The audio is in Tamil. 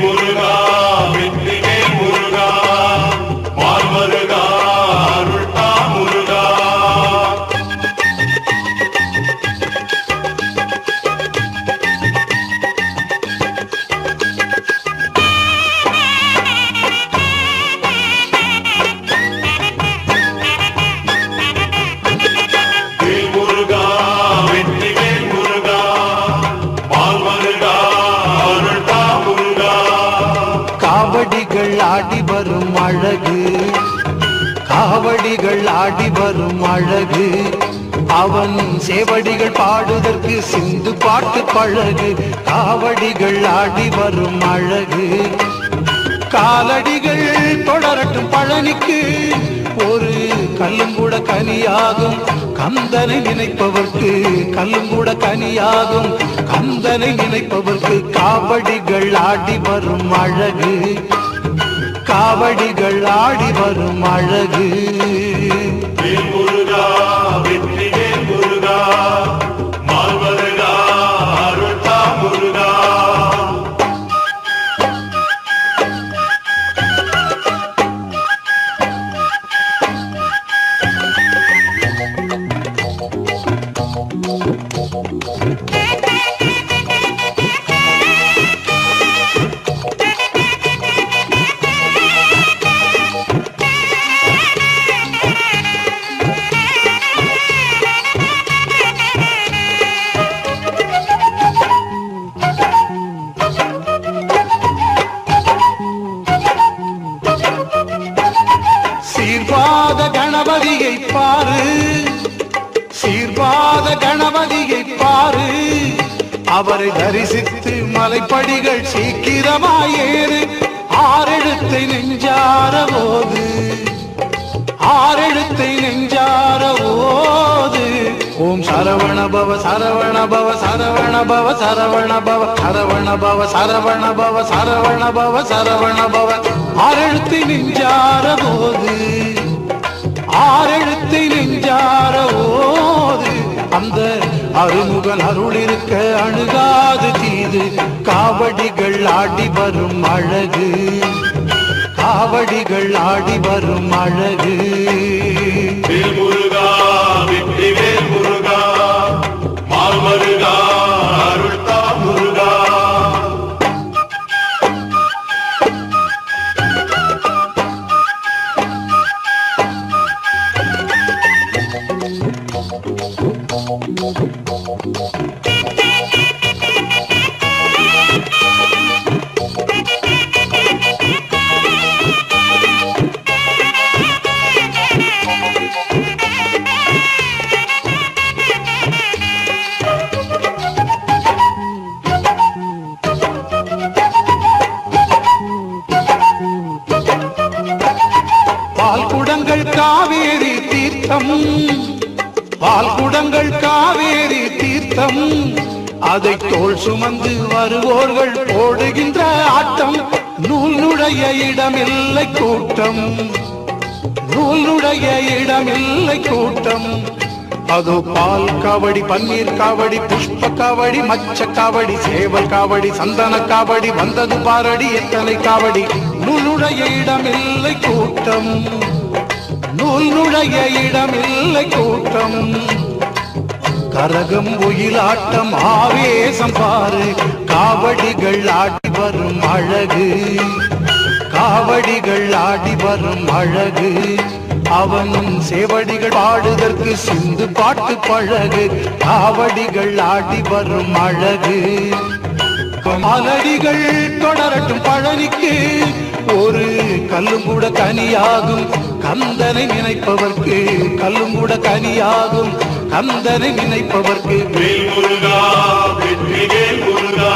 முருகா வெற்றிவேல் முருகா மால்மருகா அருள்தா முருகா. காவடிகள் ஆடி வரும் அழகு, காவடிகள் ஆடி வரும் அழகு, அவன் சேவடிகள் பாடுதற்கு சிந்து பாட்டு பழகு. காவடிகள் ஆடி வரும் அழகு, காலடிகள் தொடரட்டும் பழனிக்கு, ஒரு கல்லும் கூட கனியாகும் கந்தனை நினைப்பவர்க்கு, கல்லும் கூட கனியாகும் கந்தனை நினைப்பவர்க்கு. காவடிகள் ஆடி வரும் அழகு, காவடிகள் ஆடி வரும் அழகு. முருகா வெற்றிவேல் முருகா மால்மருகா அருள்தா முருகா. சீர்வாத கணபதியை பாரு, சீர்வாத கணபதியை பாரு, அவரை தரிசித்து மலைப்படிகள் சீக்கிரமாயேறு. ஆறெழுத்தை நெஞ்சார போது, ஆறெழுத்தை நெஞ்சார போது, ஓம் சரவண பவ சரவண பவ சரவண பவ சரவண பவ சரவண பவ சரவண பவ சரவண பவ சரவண பவ. ஆறெழுத்தை நெஞ்சார போது, ஆறெழுத்தை நெஞ்சார போது, அந்த அருமுகன் அருள் இருக்க அணுகாது தீது. காவடிகள் ஆடி வரும் அழகு, காவடிகள் ஆடி வரும் அழகு. முருகா வெற்றிவேல் முருகா மால்மருகா அருள்தா முருகா. பால்குடங்கள் காவேரி தீர்த்தம், பால்குடங்கள் காவேரி தீர்த்தம், அதை தோள் சுமந்து வருவோர்கள் போடுகின்ற ஆட்டம். நூலுடைய இடமில்லை கூட்டம், நூலுடைய இடமில்லை கூட்டம். அதோ பால் காவடி, பன்னீர் காவடி, புஷ்ப காவடி, மச்ச காவடி, சேவல் காவடி, சந்தன காவடி, வந்தது பாரடி எத்தனை காவடி. நூலுடைய இடமில்லை கூட்டம், நூலுடைய இடமில்லை கூட்டம். கரகம் ஒயிலாட்டம் ஆவேசம் பாரு, காவடிகள் ஆடி வரும் அழகு, காவடிகள் ஆடி வரும் அழகு. அவன் சேவடிகள் பாடுதற்கு சிந்து பாட்டு பழகு. காவடிகள் ஆடி வரும் அழகு, காலடிகள் தொடரட்டும் பழனிக்கு, ஒரு கல்லும் கூட கனியாகும் கந்தனை நினைப்பவர்க்கு, கல்லும் கூட கனியாகும் கந்தனை நினைப்பவர்க்கு. முருகா வெற்றிவேல் முருகா